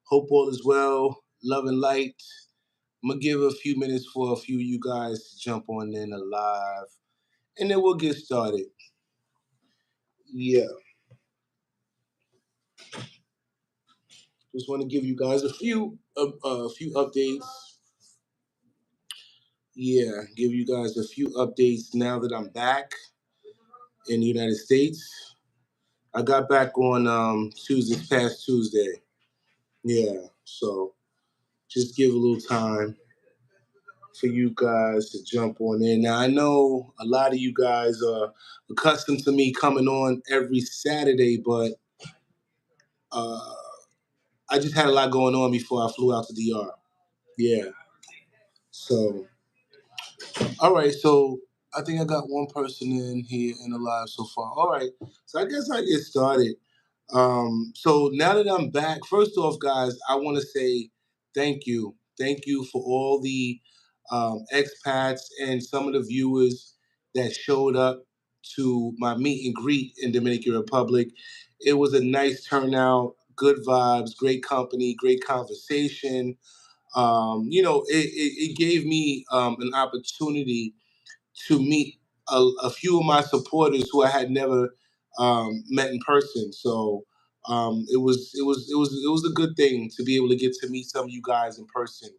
Hope all is well. Love and light. I'm gonna give a few minutes for a few of you guys to jump on in alive, and then we'll get started. Yeah, just want to give you guys a few updates. Yeah, give you guys a few updates now that I'm back in the United States. I got back on Tuesday, this past Tuesday. Yeah, so just give a little time for you guys to jump on in. Now I know a lot of you guys are accustomed to me coming on every Saturday, but uh, I just had a lot going on before I flew out to DR. Yeah. So all right. So I think I got one person in here in the live so far. All right. So I guess I get started. So now that I'm back, first off, guys, I want to say thank you. Thank you for all the expats and some of the viewers that showed up to my meet and greet in Dominican Republic. It was a nice turnout, good vibes, great company, great conversation. It gave me an opportunity to meet a few of my supporters who I had never met in person. So it was a good thing to be able to get to meet some of you guys in person.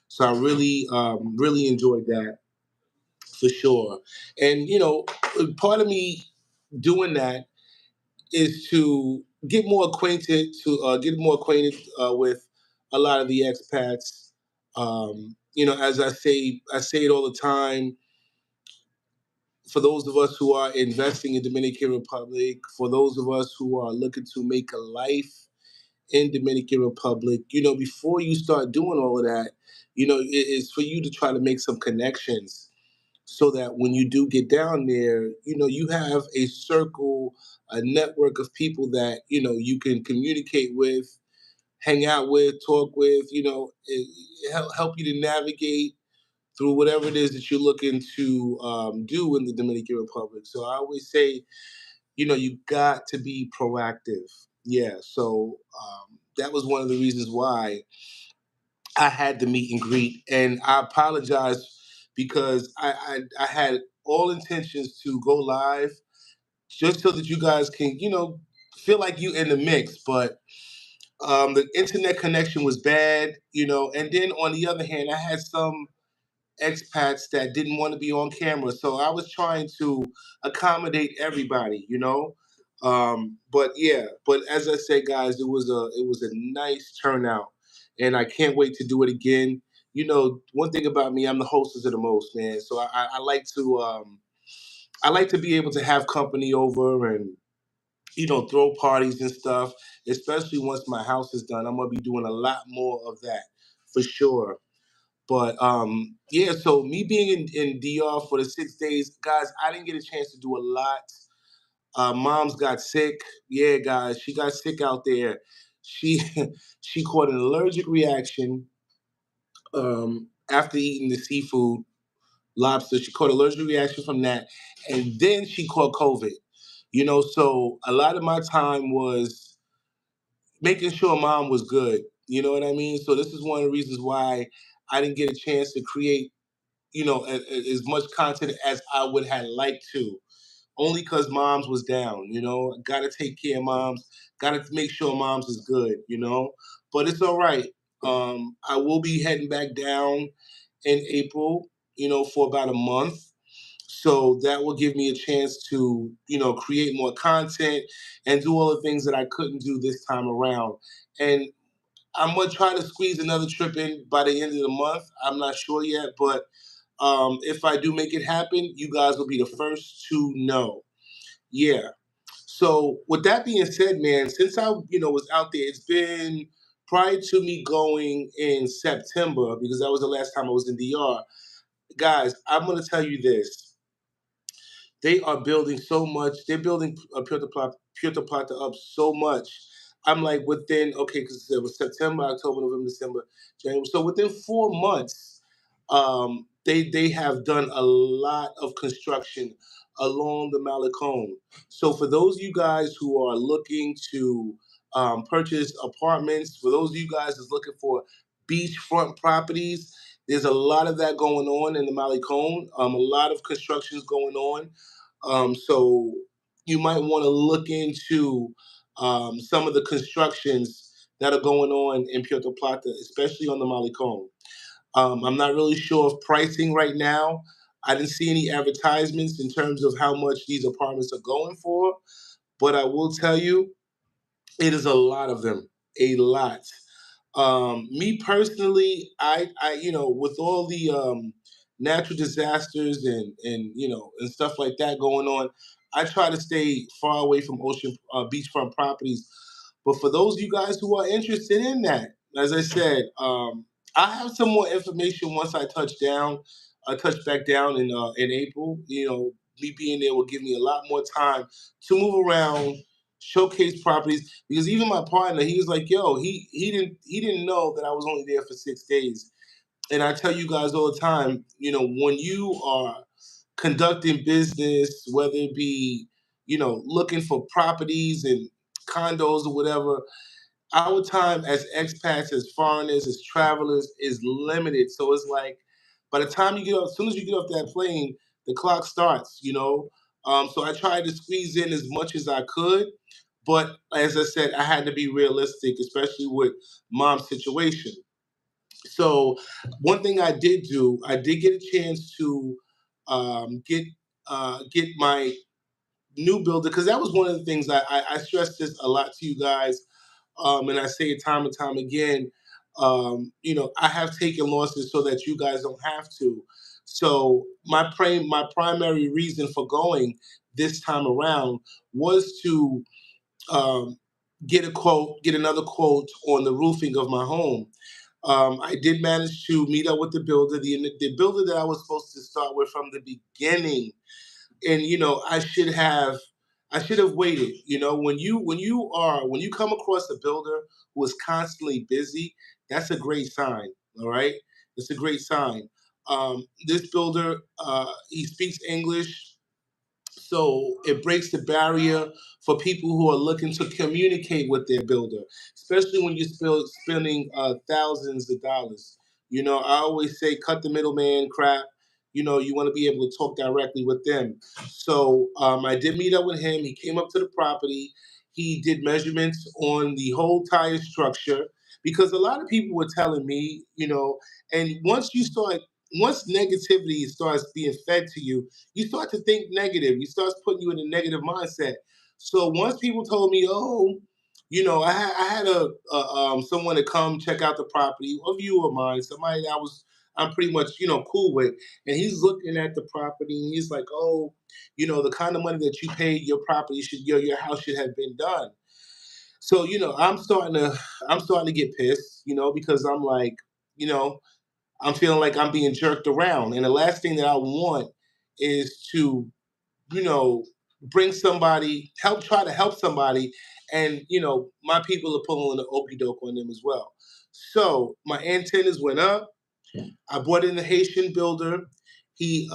So I really enjoyed that for sure. And part of me doing that is to get more acquainted with a lot of the expats. As I say it all the time, for those of us who are investing in Dominican Republic, for those of us who are looking to make a life in Dominican Republic, before you start doing all of that, it's for you to try to make some connections so that when you do get down there, you have a circle, a network of people that, you can communicate with, hang out with, talk with, help you to navigate through whatever it is that you're looking to do in the Dominican Republic. So I always say, you got to be proactive. Yeah. So that was one of the reasons why I had the meet and greet, and I apologize because I had all intentions to go live just so that you guys can, feel like you in the mix, but the internet connection was bad, and then on the other hand, I had some expats that didn't want to be on camera. So I was trying to accommodate everybody, but yeah, but as I say, guys, it was a nice turnout, and I can't wait to do it again. One thing about me, I'm the hostess of the most, man. So I like to be able to have company over and throw parties and stuff. Especially once my house is done, I'm gonna be doing a lot more of that for sure. But yeah, so me being in DR for the 6 days, guys, I didn't get a chance to do a lot. Mom's got sick. Yeah, guys, she got sick out there. She she caught an allergic reaction after eating the seafood lobster. She caught an allergic reaction from that, and then she caught COVID. So a lot of my time was making sure mom was good. You know what I mean? So this is one of the reasons why I didn't get a chance to create as much content as I would have liked to, only because moms was down. Got to take care of moms, got to make sure moms is good. But it's all right. I will be heading back down in April, for about a month. So that will give me a chance to, create more content and do all the things that I couldn't do this time around. And I'm gonna try to squeeze another trip in by the end of the month. I'm not sure yet, but if I do make it happen, you guys will be the first to know. Yeah. So with that being said, man, since I was out there, it's been prior to me going in September because that was the last time I was in DR. Guys, I'm gonna tell you this: they are building so much. They're building Puerto Plata up so much. I'm like within because it was September, October, November, December, January. So within 4 months, they have done a lot of construction along the Malecon. So for those of you guys who are looking to purchase apartments. For those of you guys that's looking for beachfront properties, there's a lot of that going on in the Malecon. A lot of constructions going on. So you might want to look into some of the constructions that are going on in Puerto Plata, especially on the Malecon. I'm not really sure of pricing right now. I didn't see any advertisements in terms of how much these apartments are going for, but I will tell you, it is a lot of them, a lot. Me personally, with all the natural disasters and and stuff like that going on, I try to stay far away from ocean beachfront properties. But for those of you guys who are interested in that, as I said, I have some more information once I touch down. I touch back down in April. Me being there will give me a lot more time to move around, showcase properties. Because even my partner, he was like, "Yo, he didn't know that I was only there for 6 days." And I tell you guys all the time, when you are conducting business, whether it be looking for properties and condos or whatever, our time as expats, as foreigners, as travelers is limited. So it's like by the time you get off, as soon as you get off that plane, the clock starts. So I tried to squeeze in as much as I could. But as I said, I had to be realistic, especially with mom's situation. So one thing I did do, I did get a chance to get my new builder, because that was one of the things I stressed this a lot to you guys, and I say it time and time again. I have taken losses so that you guys don't have to. So my primary reason for going this time around was to um, get another quote on the roofing of my home. I did manage to meet up with the builder, the builder that I was supposed to start with from the beginning. And I should have waited. When you come across a builder who is constantly busy, that's a great sign. All right, it's a great sign. This builder, he speaks English, so it breaks the barrier for people who are looking to communicate with their builder, especially when you're spending thousands of dollars. I always say cut the middleman crap. You want to be able to talk directly with them. So I did meet up with him. He came up to the property. He did measurements on the whole tire structure, because a lot of people were telling me, and once negativity starts being fed to you, you start to think negative. You start putting you in a negative mindset. So once people told me, "Oh, I had someone to come check out the property, a viewer of mine, somebody that I'm pretty much cool with," and he's looking at the property and he's like, "Oh, the kind of money that you paid, your property should your house should have been done." So I'm starting to get pissed, because I'm like, you know I'm feeling like I'm being jerked around. And the last thing that I want is to, you know, try to help somebody. And, my people are pulling the okey doke on them as well. So my antennas went up. I brought in the Haitian builder. He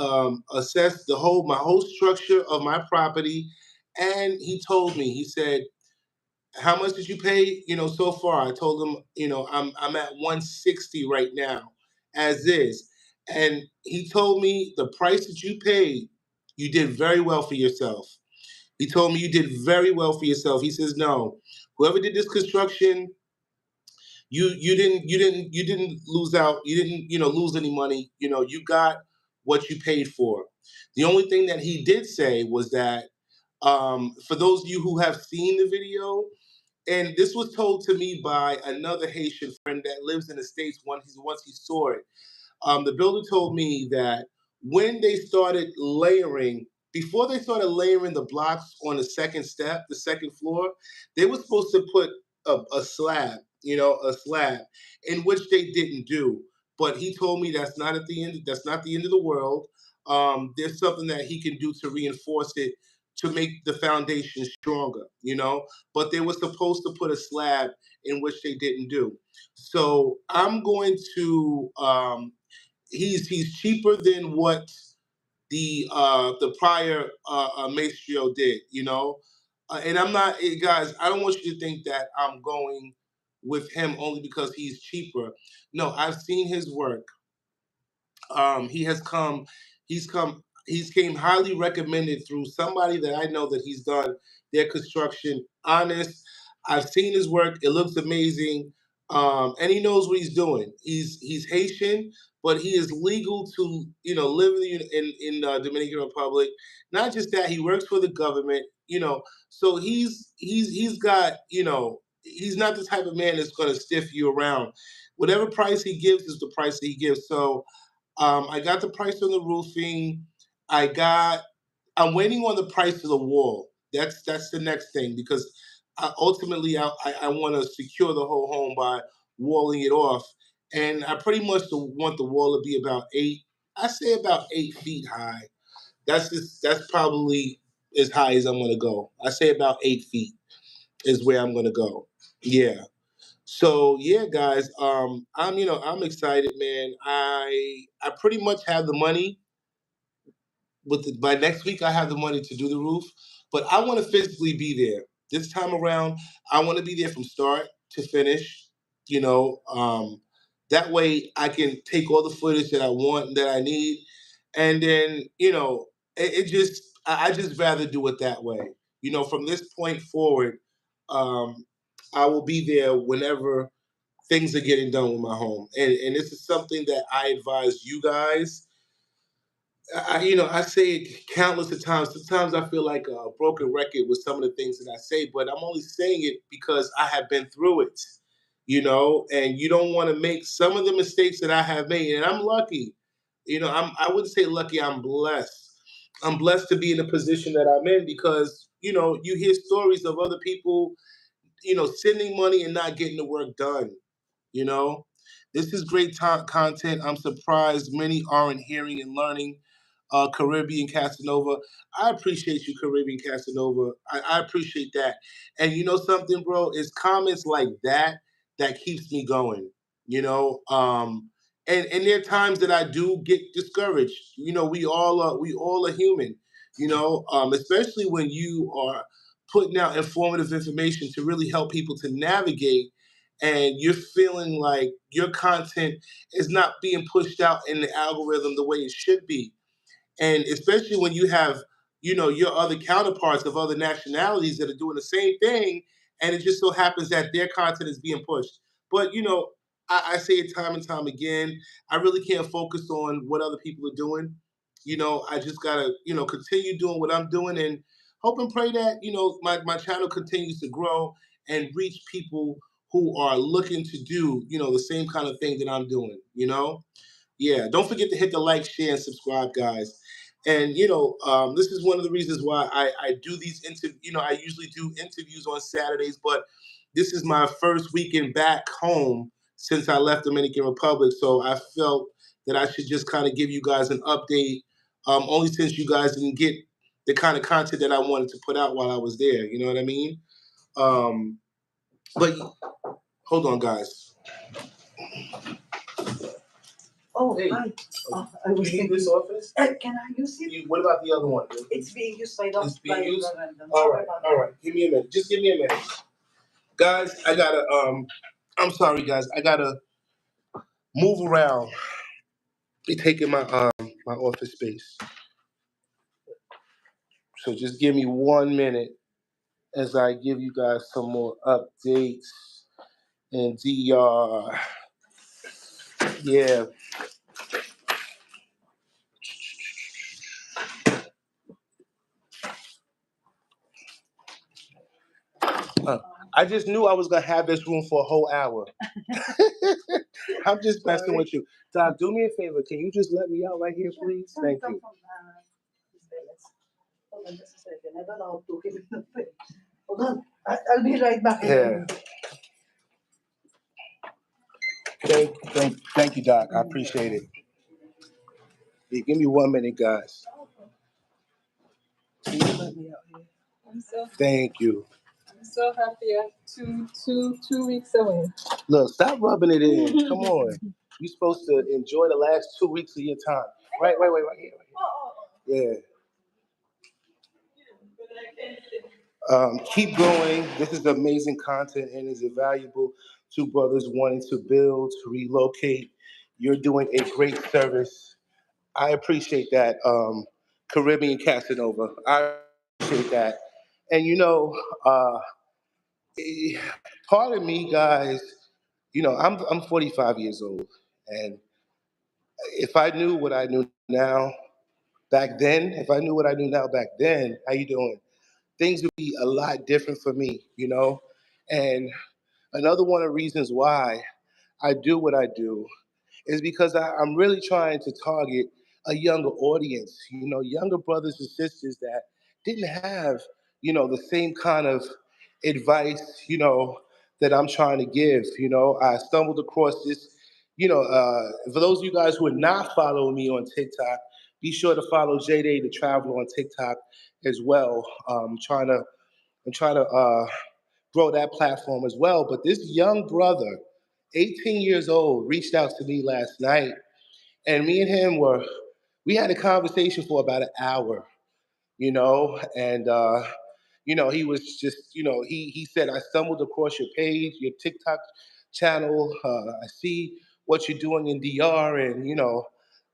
assessed my whole structure of my property. And he told me, he said, "How much did you pay, so far?" I told him, I'm at 160 right now, as is. And he told me, "The price that you paid, you did very well for yourself." He told me, "You did very well for yourself." He says, "No, whoever did this construction, you didn't lose out. You didn't, lose any money. You got what you paid for." The only thing that he did say was that, for those of you who have seen the video, and this was told to me by another Haitian friend that lives in the States, once he saw it. The builder told me that when they started layering, before they started layering the blocks on the second step, the second floor, they were supposed to put a slab, a slab, in which they didn't do. But he told me that's not at the end. That's not the end of the world. There's something that he can do to reinforce it to make the foundation stronger. But they were supposed to put a slab, in which they didn't do. So I'm going to he's cheaper than what the prior maestro did. And I'm not, guys. I don't want you to think that I'm going with him only because he's cheaper. No, I've seen his work. He has come, he's came highly recommended through somebody that I know that he's done their construction honest. I've seen his work; it looks amazing, and he knows what he's doing. He's Haitian, but he is legal to live in Dominican Republic. Not just that, he works for the government. So he's got he's not the type of man that's going to stiff you around. Whatever price he gives is the price that he gives. So I got the price on the roofing. I got. I'm waiting on the price of the wall. That's the next thing because ultimately I want to secure the whole home by walling it off, and I pretty much want the wall to be about eight. I say about 8 feet high. That's probably as high as I'm gonna go. I say about 8 feet is where I'm gonna go. Yeah. So yeah, guys, I'm excited, man. I pretty much have the money. By next week, I have the money to do the roof, but I want to physically be there this time around. I want to be there from start to finish. You know, that way I can take all the footage that I want and that I need, and then it just I just rather do it that way. From this point forward, um, I will be there whenever things are getting done with my home. And this is something that I advise you guys. I say it countless of times. Sometimes I feel like a broken record with some of the things that I say, but I'm only saying it because I have been through it, and you don't want to make some of the mistakes that I have made. And I'm lucky. I wouldn't say lucky, I'm blessed. I'm blessed to be in the position that I'm in because, you hear stories of other people, sending money and not getting the work done. You know, this is great content. I'm surprised many aren't hearing and learning. Caribbean Casanova, I appreciate you, Caribbean Casanova. I appreciate that. And you know something, bro? It's comments like that that keeps me going. You know, and there are times that I do get discouraged. We all are human. Especially when you are putting out informative information to really help people to navigate and you're feeling like your content is not being pushed out in the algorithm the way it should be. And especially when you have, your other counterparts of other nationalities that are doing the same thing, and it just so happens that their content is being pushed. But I say it time and time again. I really can't focus on what other people are doing. I just gotta, continue doing what I'm doing and hope and pray that my channel continues to grow and reach people who are looking to do the same kind of thing that I'm doing. Yeah, don't forget to hit the like, share, and subscribe, guys. And this is one of the reasons why I do these interviews. I usually do interviews on Saturdays, but this is my first weekend back home since I left Dominican Republic. So I felt that I should just kind of give you guys an update. Only since you guys didn't get the kind of content that I wanted to put out while I was there. You know what I mean? But hold on, guys. Oh, hey. Hi. I was You need this office? Can I use it? What about the other one? It's being used by the. It's being used. All right. Give me a minute. Just give me a minute, guys. I gotta. I'm sorry, guys. I gotta move around. They're taking my office space. So just give me 1 minute as I give you guys some more updates and DR. Yeah. Uh, I just knew I was gonna have this room for a whole hour. I'm just messing with you. Doc, do me a favor. Can you just let me out right here, please? Thank you. Hold on just a second. I don't know how to keep it. Hold on. I'll be right back. Yeah. Thank you, Doc. I appreciate it. Yeah, give me 1 minute, guys. Can you let me out here? Thank you. I'm so happy. I'm two weeks away. Look, stop rubbing it in. Come on. You're supposed to enjoy the last 2 weeks of your time. Right here. Right here. Yeah. Keep going. This is amazing content and is invaluable to brothers wanting to build, relocate. You're doing a great service. I appreciate that, Caribbean Casanova. I appreciate that. And uh, eh, part of me, guys, I'm 45 years old, and if I knew what I knew now back then, if I knew what I knew now back then, how you doing? Things would be a lot different for me. And another one of the reasons why I do what I do is because I'm really trying to target a younger audience, younger brothers and sisters that didn't have, the same kind of advice, that I'm trying to give. I stumbled across this, for those of you guys who are not following me on TikTok, be sure to follow J Day the Traveler on TikTok as well. I'm trying to grow that platform as well. But this young brother, 18 years old, reached out to me last night, and me and him we had a conversation for about an hour, and he was just, he said, I stumbled across your page, your TikTok channel. I see what you're doing in DR, and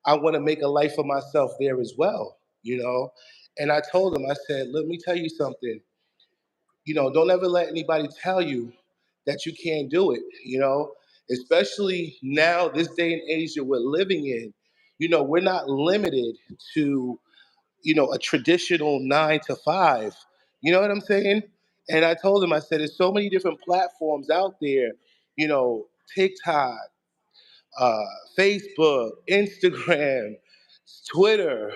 I want to make a life for myself there as well. You know, and I told him, I said, let me tell you something. Don't ever let anybody tell you that you can't do it, especially now, this day and age that we're living in. We're not limited to, a traditional 9 to 5. You know what I'm saying? And I told him, I said, there's so many different platforms out there, TikTok, uh, Facebook, Instagram, Twitter,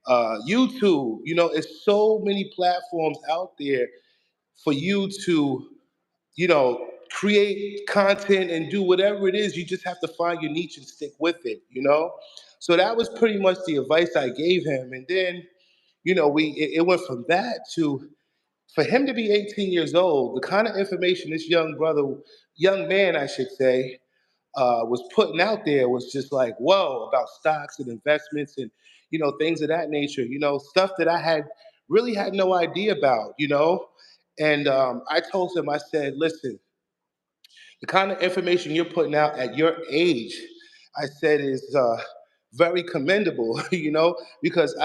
YouTube. It's so many platforms out there for you to, create content and do whatever it is. You just have to find your niche and stick with it. So that was pretty much the advice I gave him. And then, it went from that to, for him to be 18 years old, the kind of information this young man, I should say, was putting out there was just like, whoa, about stocks and investments and, things of that nature, stuff that I really had no idea about. And I told him, I said, listen, the kind of information you're putting out at your age, I said, is very commendable, because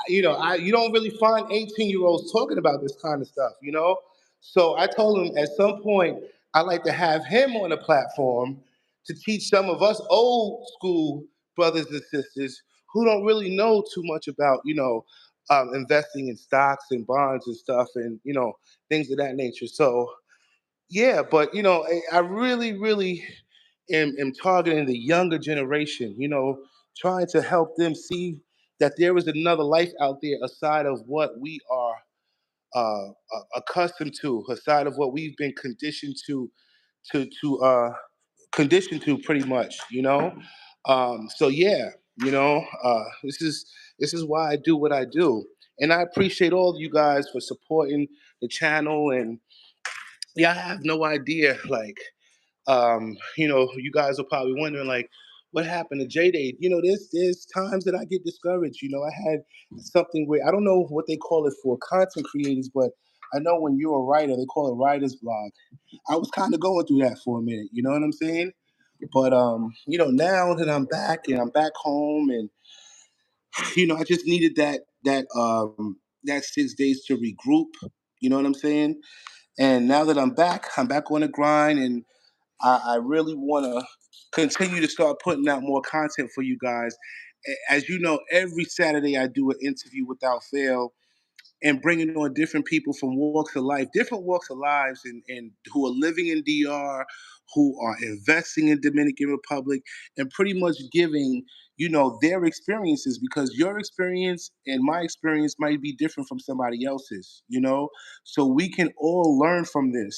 you don't really find 18-year-olds talking about this kind of stuff. So I told him at some point I'd like to have him on a platform to teach some of us old school brothers and sisters who don't really know too much about, investing in stocks and bonds and stuff and, things of that nature. So yeah, but I really, really am targeting the younger generation, trying to help them see that there is another life out there aside of what we are accustomed to, aside of what we've been to conditioned to pretty much. So yeah, this is why I do what I do. And I appreciate all of you guys for supporting the channel. And yeah, I have no idea. Like, you guys are probably wondering, like, what happened to J Day? There's times that I get discouraged. I had something where I don't know what they call it for content creators, but I know when you're a writer, they call it writer's block. I was kind of going through that for a minute. You know what I'm saying? But now that I'm back and I'm back home, and I just needed that 6 days to regroup. You know what I'm saying? And now that I'm back on the grind, and I really want to continue to start putting out more content for you guys. As you know, every Saturday I do an interview without fail, and bringing on different people from walks of life, different walks of lives, and who are living in DR, who are investing in Dominican Republic, and pretty much giving their experiences, because your experience and my experience might be different from somebody else's. So we can all learn from it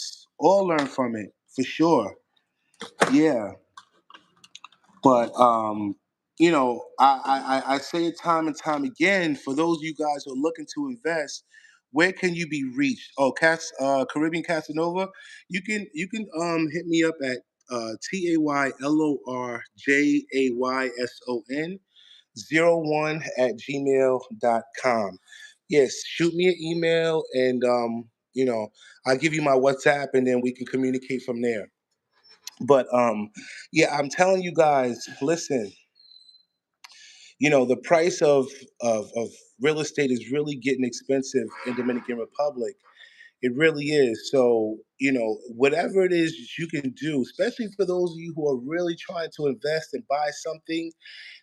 for sure. Yeah. But I say it time and time again, for those of you guys who are looking to invest, where can you be reached? Oh, Caribbean Casanova, you can hit me up at TAYLORJAYSON 01 at gmail.com. Yes, shoot me an email, and I'll give you my WhatsApp, and then we can communicate from there. But yeah, I'm telling you guys, listen, the price of real estate is really getting expensive in Dominican Republic. It really is. So, whatever it is you can do, especially for those of you who are really trying to invest and buy something,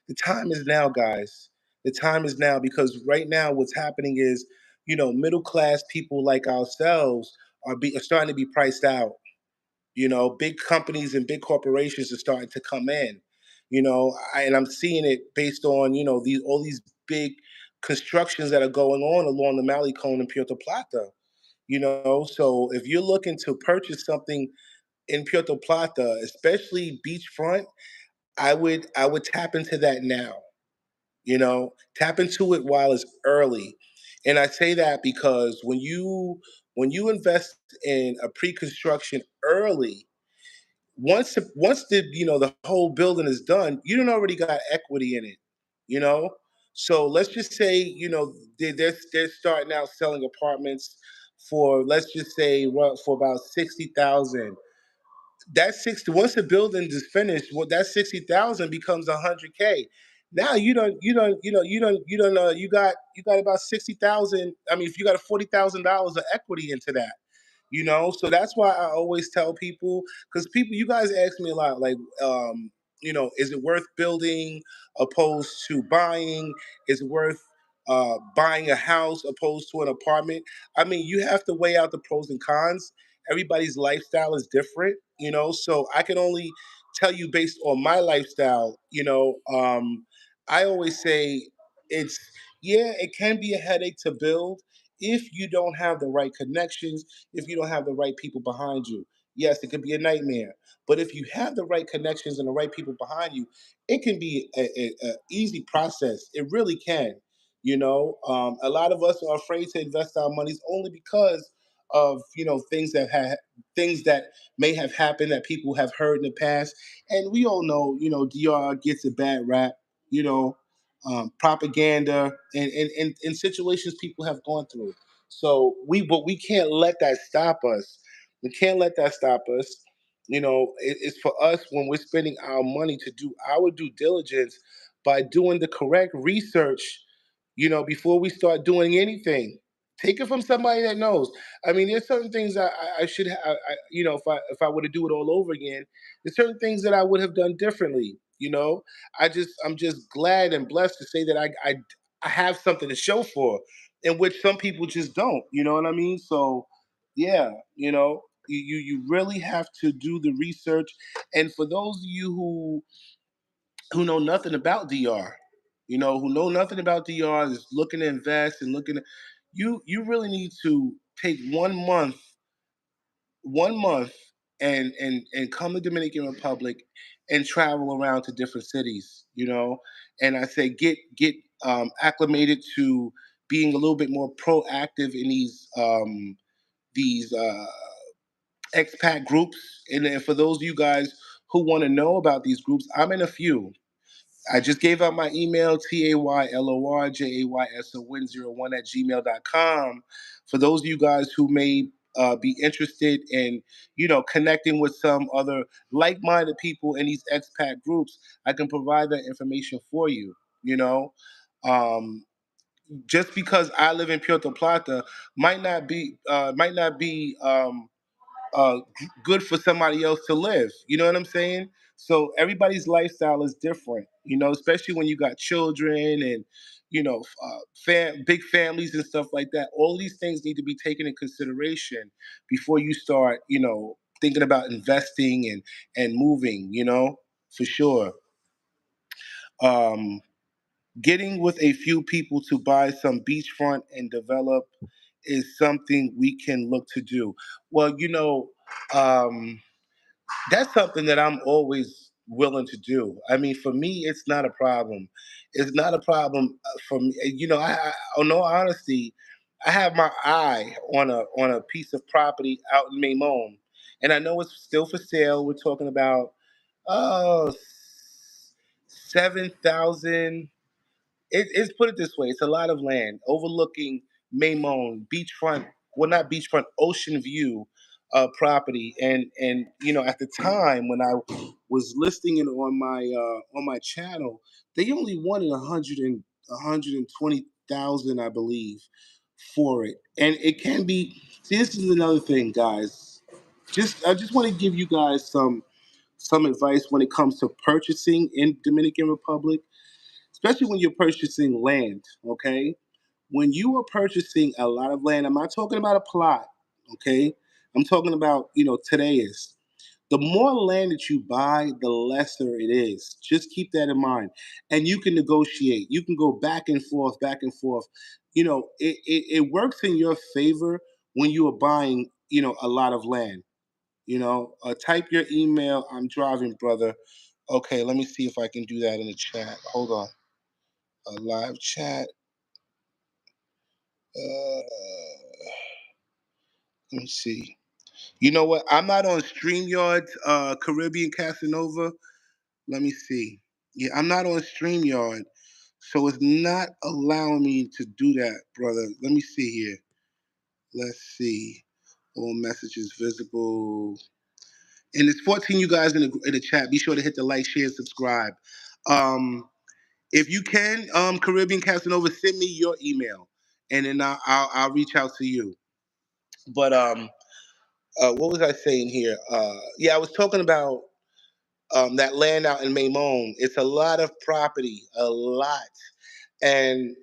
the time is now, guys. The time is now, because right now what's happening is, middle class people like ourselves are starting to be priced out. Big companies and big corporations are starting to come in. And I'm seeing it based on these all these big constructions that are going on along the Malecon and Puerto Plata. So if you're looking to purchase something in Puerto Plata, especially beachfront, I would tap into that now. Tap into it while it's early. And I say that because when you invest in a pre-construction early, once the whole building is done, you don't already got equity in it. You know, so let's just say they're starting out selling apartments for, let's just say, for about 60,000. That 60, once the building is finished, what that 60,000 becomes 100K. Now you got about 60,000. I mean, if you got $40,000 of equity into that. So that's why I always tell people, because you guys ask me a lot, like, is it worth building opposed to buying? Is it worth buying a house opposed to an apartment? I mean, you have to weigh out the pros and cons. Everybody's lifestyle is different, so I can only tell you based on my lifestyle. I always say it's, yeah, it can be a headache to build if you don't have the right connections, if you don't have the right people behind you. Yes, it could be a nightmare. But if you have the right connections and the right people behind you, it can be a easy process. It really can. A lot of us are afraid to invest our monies only because of things that may have happened that people have heard in the past. And we all know, DR gets a bad rap. You know, propaganda and situations people have gone through. But we can't let that stop us. We can't let that stop us. It's for us, when we're spending our money, to do our due diligence by doing the correct research, before we start doing anything. Take it from somebody that knows. I mean, there's certain things I should have, if I were to do it all over again, there's certain things that I would have done differently. I'm just glad and blessed to say that I have something to show for, in which some people just don't. You know what I mean? So, yeah, you really have to do the research. And for those of you who know nothing about DR, who know nothing about DR, is looking to invest and looking to, you really need to take 1 month and come to Dominican Republic and travel around to different cities. And I say get acclimated to being a little bit more proactive in these expat groups. And then for those of you guys who want to know about these groups, I'm in a few. I just gave out my email, taylorjaysowin01 at gmail.com. For those of you guys who may be interested in, connecting with some other like-minded people in these expat groups, I can provide that information for you. You know, um, just because I live in Puerto Plata might not be good for somebody else to live. You know what I'm saying? So everybody's lifestyle is different. Especially when you got children and big families and stuff like that. All these things need to be taken in consideration before you start, thinking about investing and moving. For sure. Um, Getting with a few people to buy some beachfront and develop is something we can look to do. Well, um, that's something that I'm always willing to do. I mean, for me, it's not a problem. It's not a problem for me. In all honesty, I have my eye on a piece of property out in Maymon, and I know it's still for sale. We're talking about oh 7,000. It's, put it this way: it's a lot of land overlooking Maymone beachfront, well, not beachfront, ocean view property. And at the time when I was listing it on my channel, they only wanted 120,000, I believe, for it. And it can be. See, this is another thing, guys. I just want to give you guys some advice when it comes to purchasing in Dominican Republic, especially when you're purchasing land. Okay, when you are purchasing a lot of land, I'm not talking about a plot. Okay, I'm talking about today is. The more land that you buy, the lesser it is. Just keep that in mind. And you can negotiate. You can go back and forth, back and forth. It works in your favor when you are buying, a lot of land. Type your email. I'm driving, brother. Okay, let me see if I can do that in the chat. Hold on. A live chat. Let me see. You know what? I'm not on StreamYard, Caribbean Casanova. Let me see. Yeah, I'm not on StreamYard, so it's not allowing me to do that, brother. Let me see here. Let's see. All messages visible. And it's 14 you guys in the chat. Be sure to hit the like, share, subscribe. Um, if you can, Caribbean Casanova, send me your email, and then I'll reach out to you. But what was I saying here? Yeah, I was talking about that land out in Maymone. It's a lot of property, a lot. And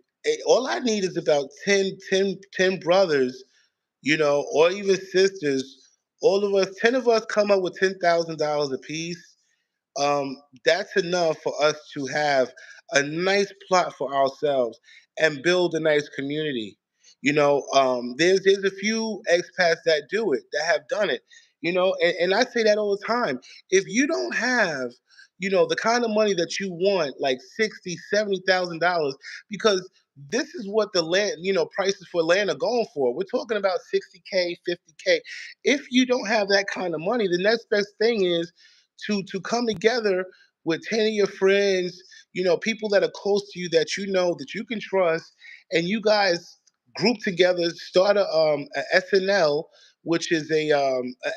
all I need is about 10 brothers, or even sisters. All of us, 10 of us come up with $10,000 apiece. That's enough for us to have a nice plot for ourselves and build a nice community. There's a few expats that do it, that have done it. And I say that all the time. If you don't have, the kind of money that you want, like 60, $70,000, because this is what the land, prices for land are going for. We're talking about 60K, 50K. If you don't have that kind of money, the next best thing is to come together with 10 of your friends, people that are close to you, that that you can trust, and you guys group together, start a SNL, which is a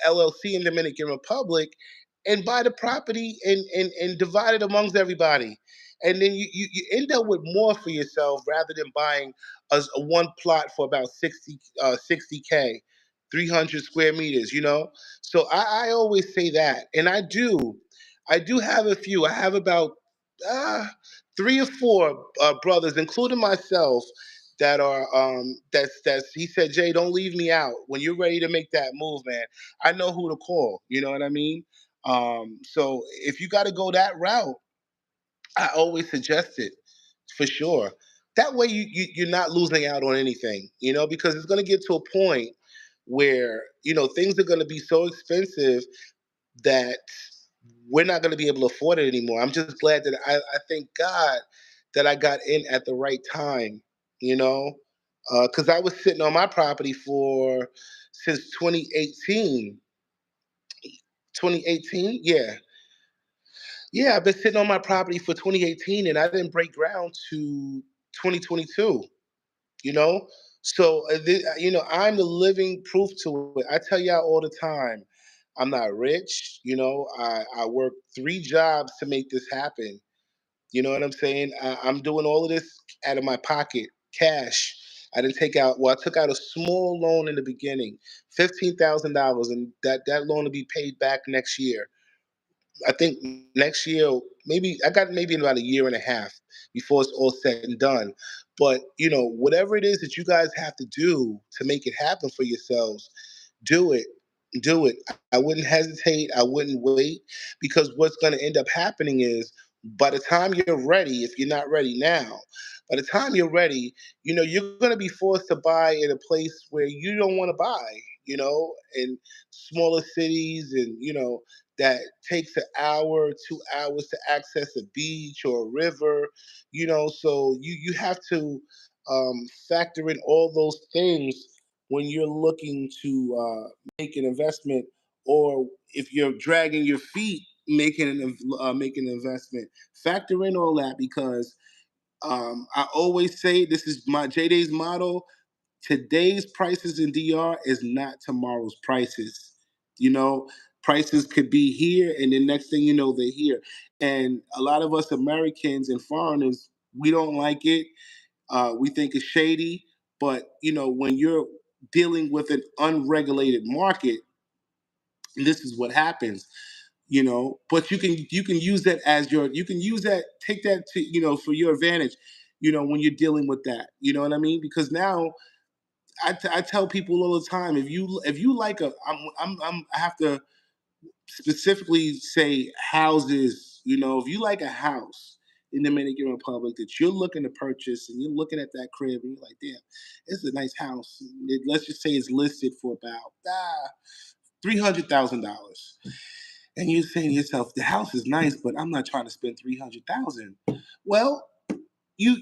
LLC in Dominican Republic, and buy the property and divide it amongst everybody. And then you end up with more for yourself rather than buying a one plot for about 60K, 300 square meters, So I always say that. And I do have a few. I have about uh, three or four brothers, including myself, that are that's he said, Jay, don't leave me out. When you're ready to make that move, man, I know who to call. You know what I mean? So if you got to go that route, I always suggest it for sure. That way you're not losing out on anything, because it's going to get to a point where things are going to be so expensive that we're not going to be able to afford it anymore. I'm just glad that I thank God that I got in at the right time, you know, because I was sitting on my property for since 2018. 2018, yeah, yeah. I've been sitting on my property for 2018, and I didn't break ground to 2022. You know, so I'm the living proof to it. I tell y'all all the time, I'm not rich. I work three jobs to make this happen. You know what I'm saying? I'm doing all of this out of my pocket, cash. I didn't take out. Well, I took out a small loan in the beginning, $15,000, and that loan will be paid back next year. I think next year, maybe I got maybe in about a year and a half before it's all said and done. But whatever it is that you guys have to do to make it happen for yourselves, do it. Do it. I wouldn't hesitate. I wouldn't wait, because what's going to end up happening is, by the time you're ready, if you're not ready now, by the time you're ready, you're going to be forced to buy in a place where you don't want to buy, in smaller cities, and that takes an hour, 2 hours to access a beach or a river, so you have to factor in all those things when you're looking to make an investment, or if you're dragging your feet making an investment. Factor in all that, because I always say, this is my J Day's motto: today's prices in DR is not tomorrow's prices. You know, prices could be here, and the next thing you know, they're here. And a lot of us Americans and foreigners, we don't like it. We think it's shady. But when you're dealing with an unregulated market, this is what happens. But you can use that as your you can use that take that to for your advantage. When you're dealing with that, you know what I mean? Because now I tell people all the time, if you like I have to specifically say houses. If you like a house in the Dominican Republic that you're looking to purchase, and you're looking at that crib and you're like, damn, this is a nice house. Let's just say it's listed for about $300,000, and you're saying to yourself, the house is nice, but I'm not trying to spend 300,000. Well, you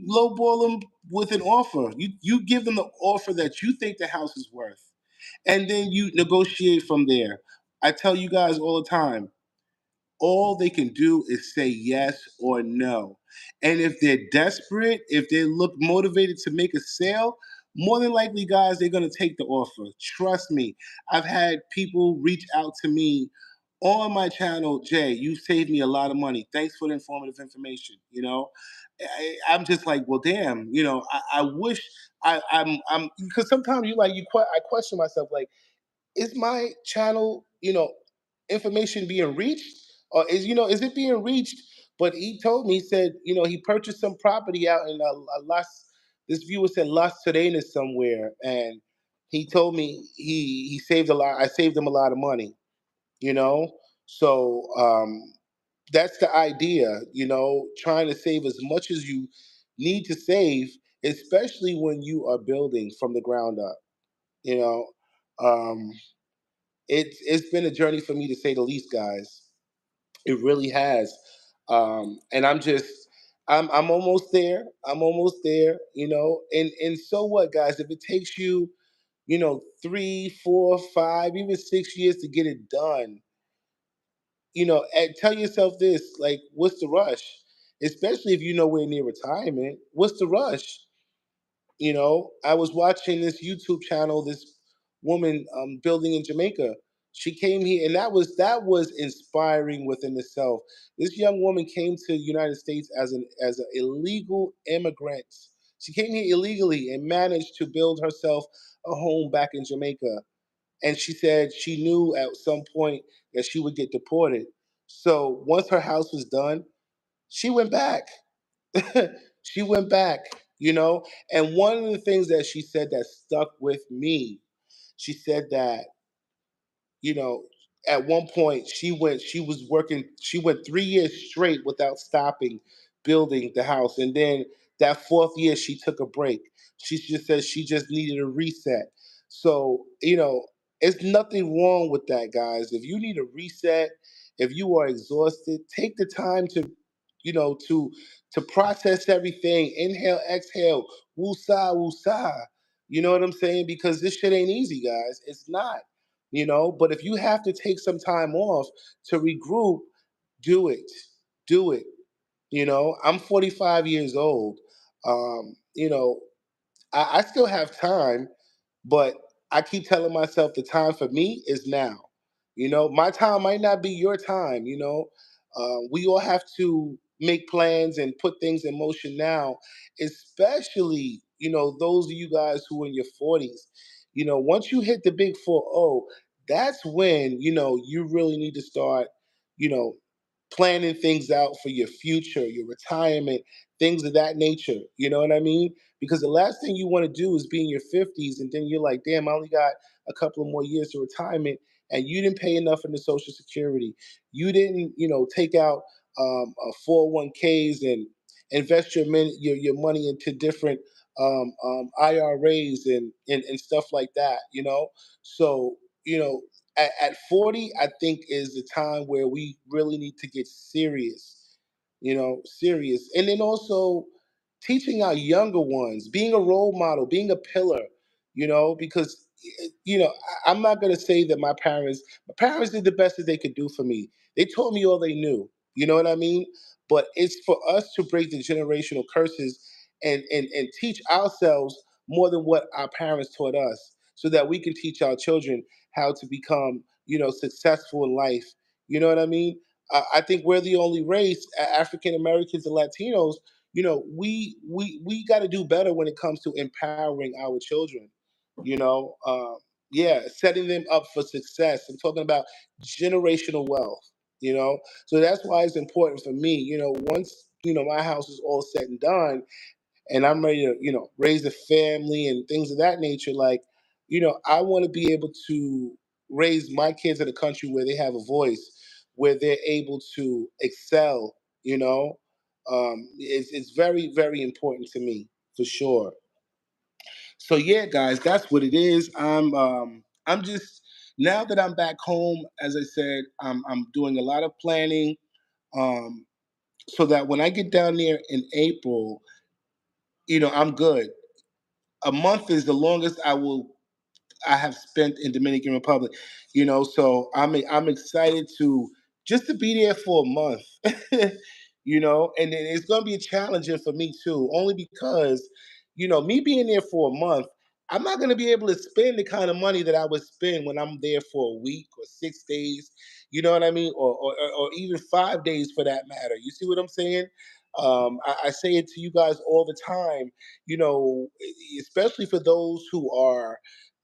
lowball them with an offer. You give them the offer that you think the house is worth, and then you negotiate from there. I tell you guys all the time, all they can do is say yes or no. And if they're desperate, if they look motivated to make a sale, more than likely, guys, they're going to take the offer. Trust me. I've had people reach out to me on my channel. Jay, you saved me a lot of money. Thanks for the informative information. I'm just like, well, damn. I wish I'm because sometimes I question myself, like, is my channel, information being reached, or is it being reached? But he told me, he said, he purchased some property out in this viewer said Las Serenas somewhere, and he told me he saved a lot. I saved him a lot of money, you know. So that's the idea, trying to save as much as you need to save, especially when you are building from the ground up. You know, um, it's been a journey for me, to say the least, guys. It really has. And I'm almost there. I'm almost there. And so what, guys? If it takes you, 3, 4, 5, even 6 years to get it done, and tell yourself this: like, what's the rush? Especially if you're nowhere near retirement. What's the rush? I was watching this YouTube channel, this woman building in Jamaica. She came here, and that was inspiring within itself. This young woman came to the United States as an illegal immigrant. She came here illegally and managed to build herself a home back in Jamaica. And she said she knew at some point that she would get deported. So once her house was done, she went back. She went back, you know. And one of the things that she said that stuck with me, she said that, you know, at one point she went 3 years straight without stopping building the house. And then that fourth year she took a break. She just said she just needed a reset. So, it's nothing wrong with that, guys. If you need a reset, if you are exhausted, take the time to, process everything. Inhale, exhale, woosah, woosah. You know what I'm saying? Because this shit ain't easy, guys. It's not. But if you have to take some time off to regroup, do it. Do it. I'm 45 years old. I still have time, but I keep telling myself the time for me is now. My time might not be your time. We all have to make plans and put things in motion now, especially, those of you guys who are in your 40s. Once you hit the big 40, that's when, you really need to start, you know, planning things out for your future, your retirement, things of that nature. You know what I mean? Because the last thing you want to do is be in your 50s and then you're like, damn, I only got a couple of more years to retirement, and you didn't pay enough in the Social Security. You didn't, take out 401ks and invest your money into different IRAs and stuff like that. So, at 40, I think is the time where we really need to get serious, serious. And then also teaching our younger ones, being a role model, being a pillar, because, I'm not going to say that my parents did the best that they could do for me. They told me all they knew. You know what I mean? But it's for us to break the generational curses and teach ourselves more than what our parents taught us, so that we can teach our children how to become, successful in life. You know what I mean? I think we're the only race, African Americans and Latinos. We got to do better when it comes to empowering our children. You know, yeah, setting them up for success. I'm talking about generational wealth. So that's why it's important for me. Once my house is all said and done, and I'm ready to, raise a family and things of that nature. Like, I want to be able to raise my kids in a country where they have a voice, where they're able to excel. It's very, very important to me for sure. So yeah, guys, that's what it is. I'm just, now that I'm back home, as I said, I'm doing a lot of planning, um, so that when I get down there in April, I'm good. A month is the longest I have spent in Dominican Republic. So I'm excited to just to be there for a month. And then it's going to be challenging for me too, only because me being there for a month, I'm not going to be able to spend the kind of money that I would spend when I'm there for a week or 6 days. You know what I mean, or even 5 days for that matter. You see what I'm saying? I say it to you guys all the time. Especially for those who are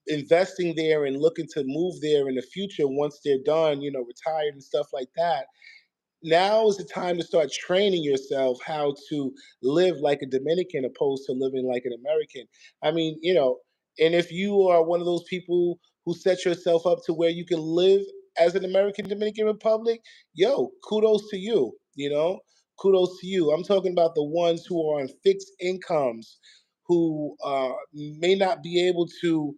investing there and looking to move there in the future once they're done, retired and stuff like that. Now is the time to start training yourself how to live like a Dominican opposed to living like an American. I mean, and if you are one of those people who set yourself up to where you can live as an American Dominican Republic, yo, kudos to you, kudos to you. I'm talking about the ones who are on fixed incomes, who may not be able to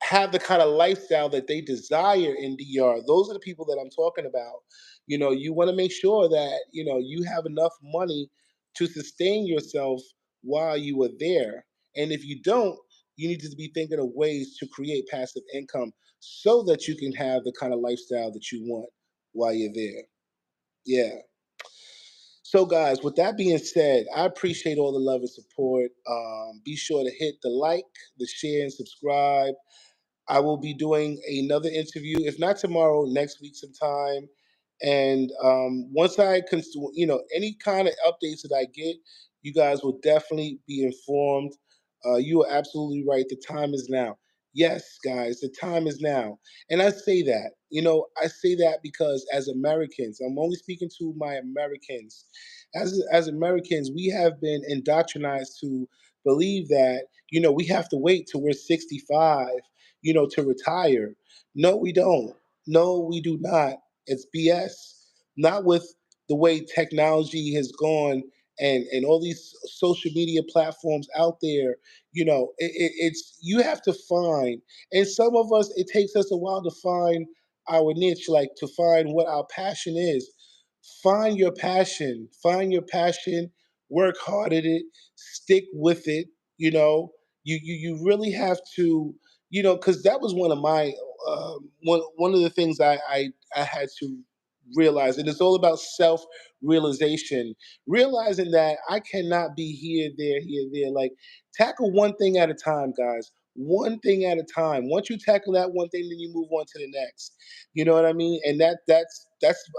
have the kind of lifestyle that they desire in DR. Those are the people that I'm talking about. You want to make sure that, you have enough money to sustain yourself while you are there. And if you don't, you need to be thinking of ways to create passive income so that you can have the kind of lifestyle that you want while you're there. Yeah. So, guys, with that being said, I appreciate all the love and support. Be sure to hit the like, the share, and subscribe. I will be doing another interview, if not tomorrow, next week sometime. And once any kind of updates that I get, you guys will definitely be informed. You are absolutely right. The time is now. Yes, guys, the time is now. And I say that, I say that because as Americans, I'm only speaking to my Americans. As Americans, we have been indoctrinated to believe that, we have to wait till we're 65, to retire. No, we don't. No, we do not. It's BS. Not with the way technology has gone, and all these social media platforms out there. It's you have to find, and some of us, it takes us a while to find our niche, like to find what our passion is. Find your passion. Find your passion. Work hard at it. Stick with it. You really have to, because that was one of my one of the things I had to realize, and it's all about self realization, realizing that I cannot be here, there. Like, tackle one thing at a time, guys. One thing at a time. Once you tackle that one thing, then you move on to the next. You know what I mean? And that's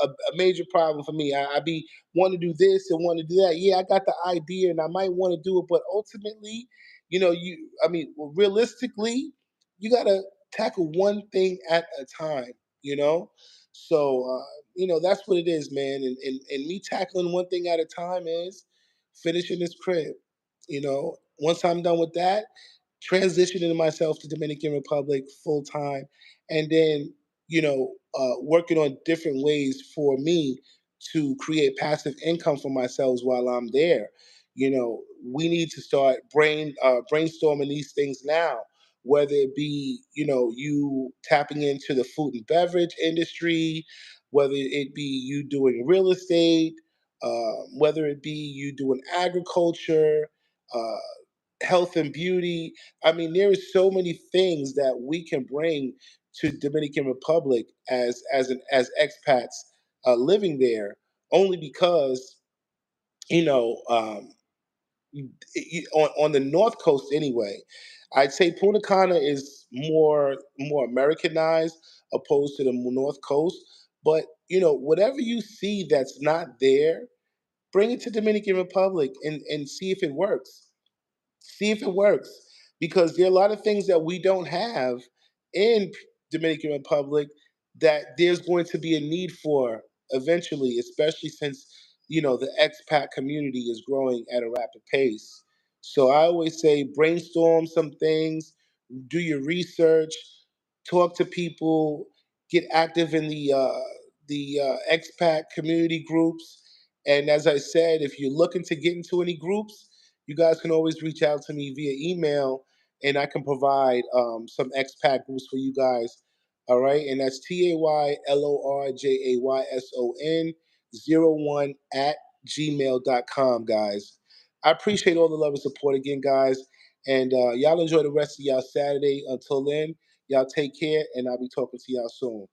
a major problem for me. I be want to do this and want to do that. Yeah, I got the idea and I might want to do it, but ultimately, realistically, you gotta tackle one thing at a time. You know, so that's what it is, man. And me tackling one thing at a time is finishing this crib. Once I'm done with that, transitioning myself to Dominican Republic full time, and then working on different ways for me to create passive income for myself while I'm there. We need to start brainstorming these things now, whether it be you tapping into the food and beverage industry, whether it be you doing real estate, whether it be you doing agriculture, uh, health and beauty. I mean, there is so many things that we can bring to Dominican Republic as expats living there, only because you know um, on the North Coast anyway. I'd say Punta Cana is more Americanized opposed to the North Coast. But whatever you see that's not there, bring it to Dominican Republic and see if it works. See if it works, because there are a lot of things that we don't have in Dominican Republic that there's going to be a need for eventually, especially since the expat community is growing at a rapid pace. So I always say brainstorm some things, do your research, talk to people, get active in the expat community groups. And as I said, if you're looking to get into any groups, you guys can always reach out to me via email, and I can provide some expat groups for you guys. All right, and that's taylorjayson01 at gmail.com, guys. I appreciate all the love and support again, guys. And y'all enjoy the rest of y'all Saturday. Until then, y'all take care, and I'll be talking to y'all soon.